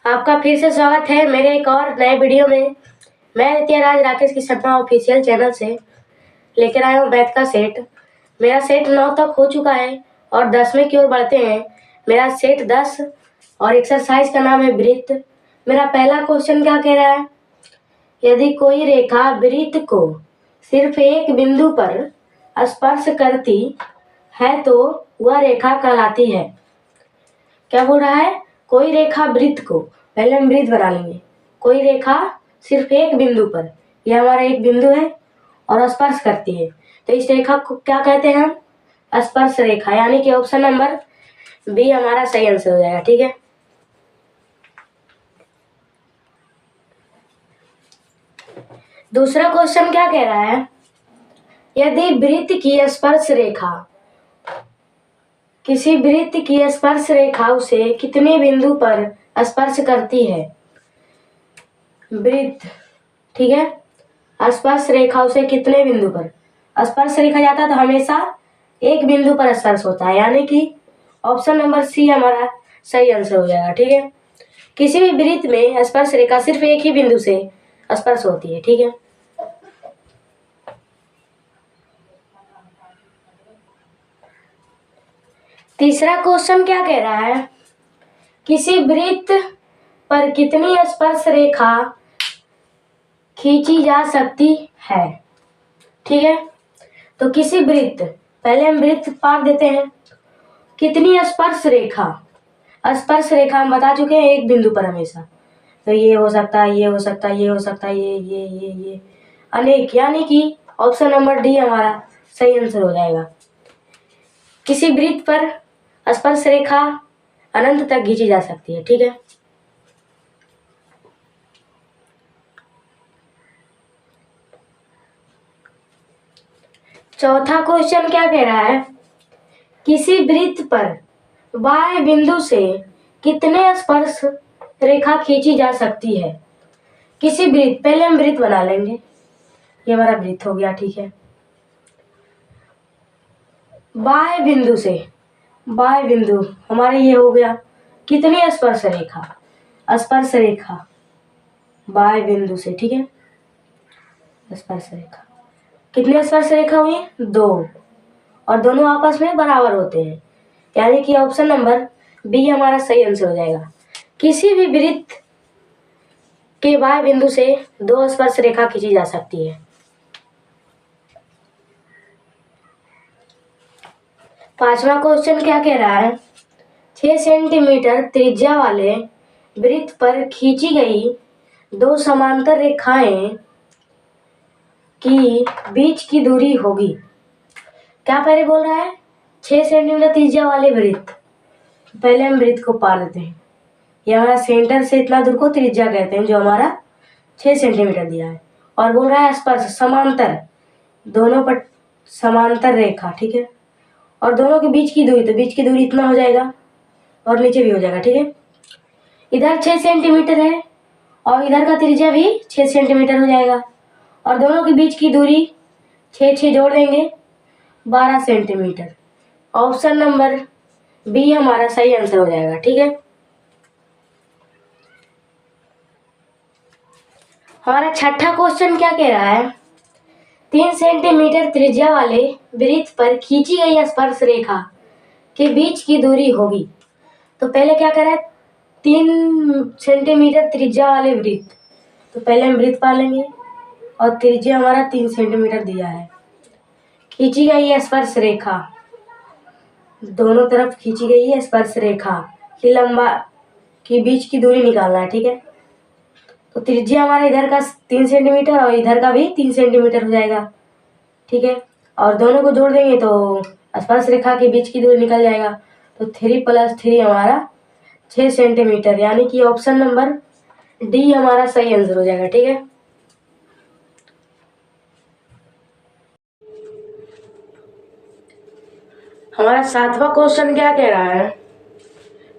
आपका फिर से स्वागत है मेरे एक और नए वीडियो में। मैं नित्याराज राकेश की शर्मा ऑफिशियल चैनल से लेकर आया हूँ मैथ का सेट। मेरा सेट 9 तक हो चुका है और 10वें की ओर बढ़ते हैं। मेरा सेट 10 और एक्सरसाइज का नाम है वृत्त। मेरा पहला क्वेश्चन क्या कह रहा है, यदि कोई रेखा वृत्त को सिर्फ एक बिंदु पर स्पर्श करती है तो वह रेखा कहलाती है। क्या बोल रहा है, कोई रेखा वृत्त को, पहले हम वृत्त बना लेंगे। कोई रेखा सिर्फ एक बिंदु पर, यह हमारा एक बिंदु है और स्पर्श करती है, तो इस रेखा को क्या कहते हैं हम, स्पर्श रेखा। यानी कि ऑप्शन नंबर बी हमारा सही आंसर हो जाएगा। ठीक है, दूसरा क्वेश्चन क्या कह रहा है, यदि वृत्त की स्पर्श रेखा, किसी वृत्त की स्पर्श रेखा उसे कितने बिंदु पर स्पर्श करती है। वृत्त, ठीक है, स्पर्श रेखा उसे कितने बिंदु पर, स्पर्श रेखा जाता है तो हमेशा एक बिंदु पर स्पर्श होता है, यानी कि ऑप्शन नंबर सी हमारा सही आंसर हो जाएगा। ठीक है, किसी भी वृत्त में स्पर्श रेखा सिर्फ एक ही बिंदु से स्पर्श होती है। ठीक है, तीसरा क्वेश्चन क्या कह रहा है, किसी वृत्त पर कितनी स्पर्श रेखा खींची जा सकती है। ठीक है, तो किसी वृत्त, पहले हम वृत्त पार देते हैं, कितनी स्पर्श रेखा, स्पर्श रेखा हम बता चुके हैं एक बिंदु पर हमेशा, तो ये हो सकता है, ये हो सकता है, ये हो सकता है, ये अनेक, यानी कि ऑप्शन नंबर डी हमारा सही आंसर हो जाएगा। किसी वृत्त पर स्पर्श रेखा अनंत तक खींची जा सकती है। ठीक है, चौथा क्वेश्चन क्या कह रहा है, किसी वृत्त पर बाह्य बिंदु से कितने स्पर्श रेखा खींची जा सकती है। किसी वृत्त, पहले हम वृत्त बना लेंगे, ये हमारा वृत्त हो गया। ठीक है, बाह्य बिंदु से, बाह्य बिंदु हमारे ये हो गया, कितनी स्पर्श रेखा, स्पर्श रेखा बाह्य बिंदु से। ठीक है, स्पर्श रेखा, कितने स्पर्श रेखा हुई, 2, और दोनों आपस में बराबर होते हैं, यानी कि ऑप्शन नंबर बी हमारा सही आंसर हो जाएगा। किसी भी वृत्त के बाह्य बिंदु से 2 स्पर्श रेखा खींची जा सकती है। पांचवा क्वेश्चन क्या कह रहा है, 6 सेंटीमीटर त्रिज्या वाले वृत्त पर खींची गई 2 समांतर रेखाएं की बीच की दूरी होगी। क्या पहले बोल रहा है, 6 सेंटीमीटर त्रिज्या वाले वृत्त, पहले हम वृत्त को पार देते हैं, ये हमारा सेंटर से इतना दूर को त्रिज्या कहते हैं, जो हमारा 6 सेंटीमीटर दिया है, और बोल रहा है स्पर्श समांतर, दोनों पर समांतर रेखा। ठीक है, और दोनों के बीच की दूरी, तो बीच की दूरी इतना हो जाएगा और नीचे भी हो जाएगा। ठीक है, इधर 6 सेंटीमीटर है और इधर का त्रिज्या भी 6 सेंटीमीटर हो जाएगा, और दोनों के बीच की दूरी 6 जोड़ देंगे 12 सेंटीमीटर। ऑप्शन नंबर बी हमारा सही आंसर हो जाएगा। ठीक है, हमारा छठा क्वेश्चन क्या कह रहा है, 3 सेंटीमीटर त्रिज्या वाले वृत्त पर खींची गई स्पर्श रेखा के बीच की दूरी होगी। तो पहले क्या कर रहा है, 3 सेंटीमीटर त्रिज्या वाले वृत्त, तो पहले हम वृत्त पा लेंगे और त्रिज्या हमारा 3 सेंटीमीटर दिया है, खींची गई स्पर्श रेखा, दोनों तरफ खींची गई है स्पर्श रेखा की लंबा की बीच की दूरी निकालना है। ठीक है, तो त्रिज्या हमारा इधर का 3 सेंटीमीटर और इधर का भी 3 सेंटीमीटर हो जाएगा। ठीक है, और दोनों को जोड़ देंगे तो स्पर्श रेखा के बीच की दूरी निकल जाएगा, तो 3 + 3 हमारा 6 सेंटीमीटर, यानी कि ऑप्शन नंबर डी हमारा सही आंसर हो जाएगा। ठीक है, हमारा सातवां क्वेश्चन क्या कह रहा है,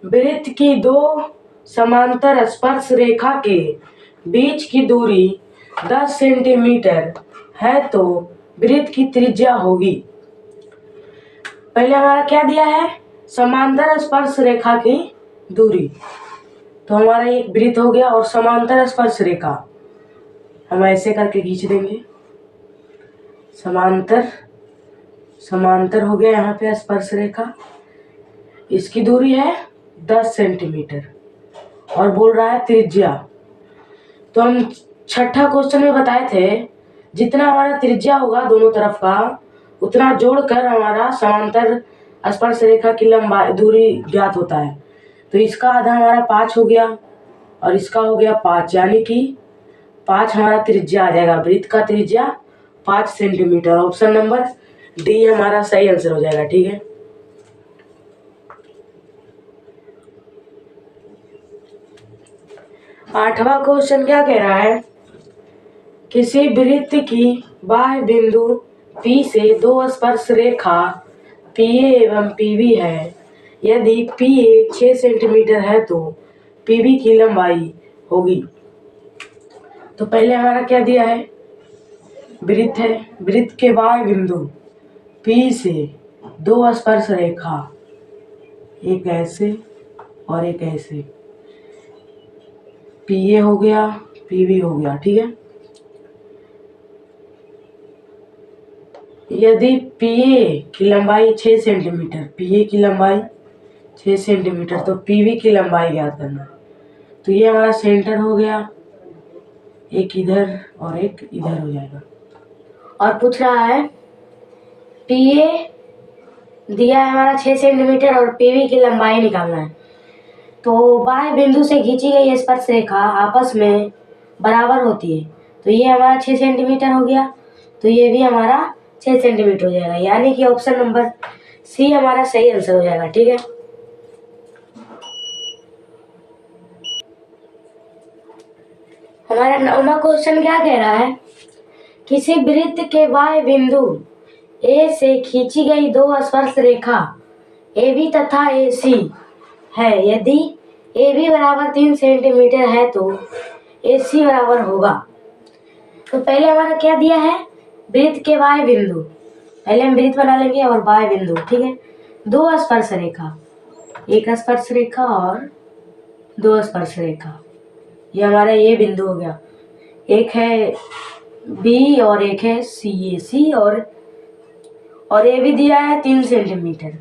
वृत्त की 2 समांतर स्पर्श रेखा के बीच की दूरी 10 सेंटीमीटर है तो वृत्त की त्रिज्या होगी। पहले हमारा क्या दिया है, समांतर स्पर्श रेखा की दूरी, तो हमारा एक वृत्त हो गया और समांतर स्पर्श रेखा हम ऐसे करके खींच देंगे। समांतर हो गया यहाँ पे स्पर्श रेखा। इसकी दूरी है 10 सेंटीमीटर और बोल रहा है त्रिज्या। तो हम छठा क्वेश्चन में बताए थे जितना हमारा त्रिज्या होगा दोनों तरफ का उतना जोड़कर हमारा समांतर स्पर्श रेखा की लंबाई दूरी ज्ञात होता है। तो इसका आधा हमारा 5 हो गया और इसका हो गया 5, यानी कि 5 हमारा त्रिज्या आ जाएगा। वृत्त का त्रिज्या 5 सेंटीमीटर। ऑप्शन नंबर डी हमारा सही आंसर हो जाएगा। ठीक है, आठवां क्वेश्चन क्या कह रहा है, किसी वृत्त की बाह्य बिंदु P से दो स्पर्श रेखा PA एवं PB है। यदि PA 6 सेंटीमीटर है तो PB की लंबाई होगी। तो पहले हमारा क्या दिया है, वृत्त है, वृत्त के बाह्य बिंदु P से दो स्पर्श रेखा, एक ऐसे और एक ऐसे, PA हो गया PB हो गया। ठीक है, यदि PA की लंबाई 6 सेंटीमीटर, PA की लंबाई 6 सेंटीमीटर तो PB की लंबाई ज्ञात करना। तो ये हमारा सेंटर हो गया, एक इधर और एक इधर हो जाएगा। और पूछ रहा है PA दिया है हमारा 6 सेंटीमीटर और PB की लंबाई निकालना है। तो बाह्य बिंदु से खींची गई स्पर्श रेखा आपस में बराबर होती है। तो ये हमारा 6 सेंटीमीटर हो गया, तो ये भी हमारा 6 सेंटीमीटर हो जाएगा, यानी कि ऑप्शन नंबर सी हमारा सही आंसर हो जाएगा। ठीक है, हमारा 9वां क्वेश्चन क्या कह रहा है, किसी वृत्त के बाह्य बिंदु ए से खींची गई दो स्पर्श रेखा AB तथा AC है। यदि AB बराबर 3 सेंटीमीटर है तो AC बराबर होगा। तो पहले हमारा क्या दिया है, वृत्त के बाह्य बिंदु, पहले हम वृत्त बना लेंगे और बाह्य बिंदु। ठीक है, दो स्पर्श रेखा, एक स्पर्श रेखा और दो स्पर्श रेखा, ये हमारा ये बिंदु हो गया। एक है B और एक है CAC और ये भी दिया है 3 सेंटीमीटर।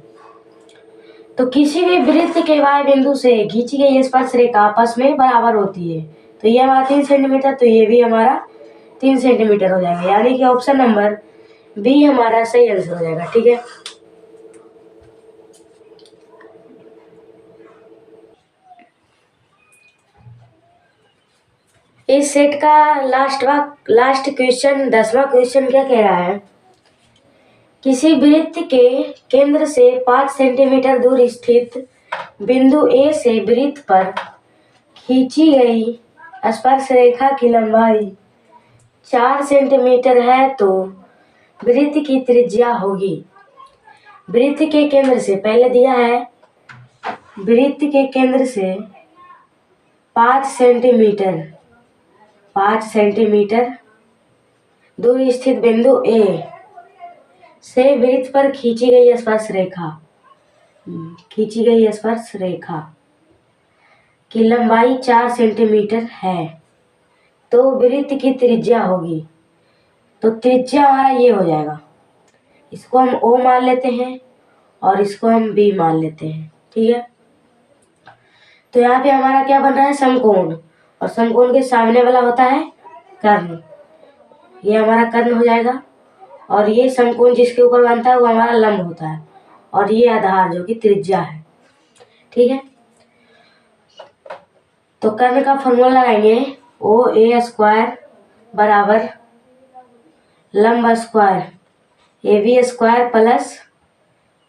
तो किसी भी वृत्त के बाह्य बिंदु से खींची गई स्पर्श रेखा आपस में बराबर होती है। तो ये हमारा 3 सेंटीमीटर, तो ये भी हमारा 3 सेंटीमीटर हो जाएगा, यानी कि ऑप्शन नंबर बी हमारा सही आंसर हो जाएगा। ठीक है, इस सेट का लास्ट क्वेश्चन 10वां क्वेश्चन क्या कह रहा है, किसी वृत्त के केंद्र से 5 सेंटीमीटर दूर स्थित बिंदु A से वृत्त पर खींची गई स्पर्श रेखा की लंबाई 4 सेंटीमीटर है तो वृत्त की त्रिज्या होगी। वृत्त के केंद्र से पहले दिया है, वृत्त के केंद्र से 5 सेंटीमीटर दूर स्थित बिंदु A से वृत्त पर खींची गई स्पर्श रेखा की लंबाई 4 सेंटीमीटर है तो वृत्त की त्रिज्या होगी। तो त्रिज्या हमारा ये हो जाएगा, इसको हम O मान लेते हैं और इसको हम B मान लेते हैं। ठीक है, तो यहाँ पे हमारा क्या बन रहा है, समकोण, और समकोण के सामने वाला होता है कर्ण। ये हमारा कर्ण हो जाएगा और ये समकोण जिसके ऊपर बनता है वो हमारा लंब होता है और ये आधार जो कि त्रिज्या है। ठीक है, तो कर्ण का फॉर्मूला लगाएंगे, OA² बराबर लंब स्क्वायर AB² प्लस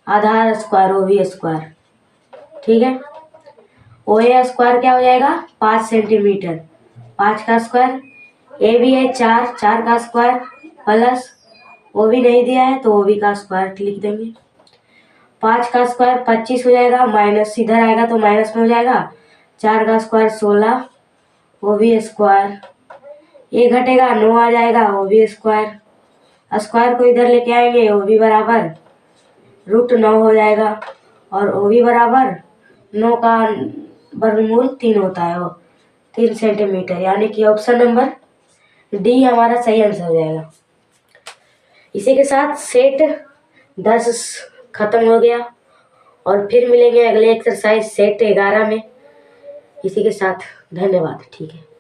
आधार स्क्वायर OB²। ठीक है, OA² क्या हो जाएगा, 5 सेंटीमीटर, 5 का स्क्वायर, AB है 4 का स्क्वायर प्लस OB नहीं दिया है तो OB का स्क्वायर लिख देंगे। 5 का स्क्वायर 25 हो जाएगा, माइनस इधर आएगा तो माइनस में हो जाएगा, 4 का स्क्वायर 16, OB², ये घटेगा 9 आ जाएगा, OB², स्क्वायर को इधर लेके आएंगे, OB बराबर √9 हो जाएगा और OB बराबर 9 का वर्गमूल 3 होता है वो 3 सेंटीमीटर, यानी कि ऑप्शन नंबर डी हमारा सही आंसर हो जाएगा। इसी के साथ सेट 10 खत्म हो गया और फिर मिलेंगे अगले एक्सरसाइज सेट 11 में। इसी के साथ धन्यवाद। ठीक है।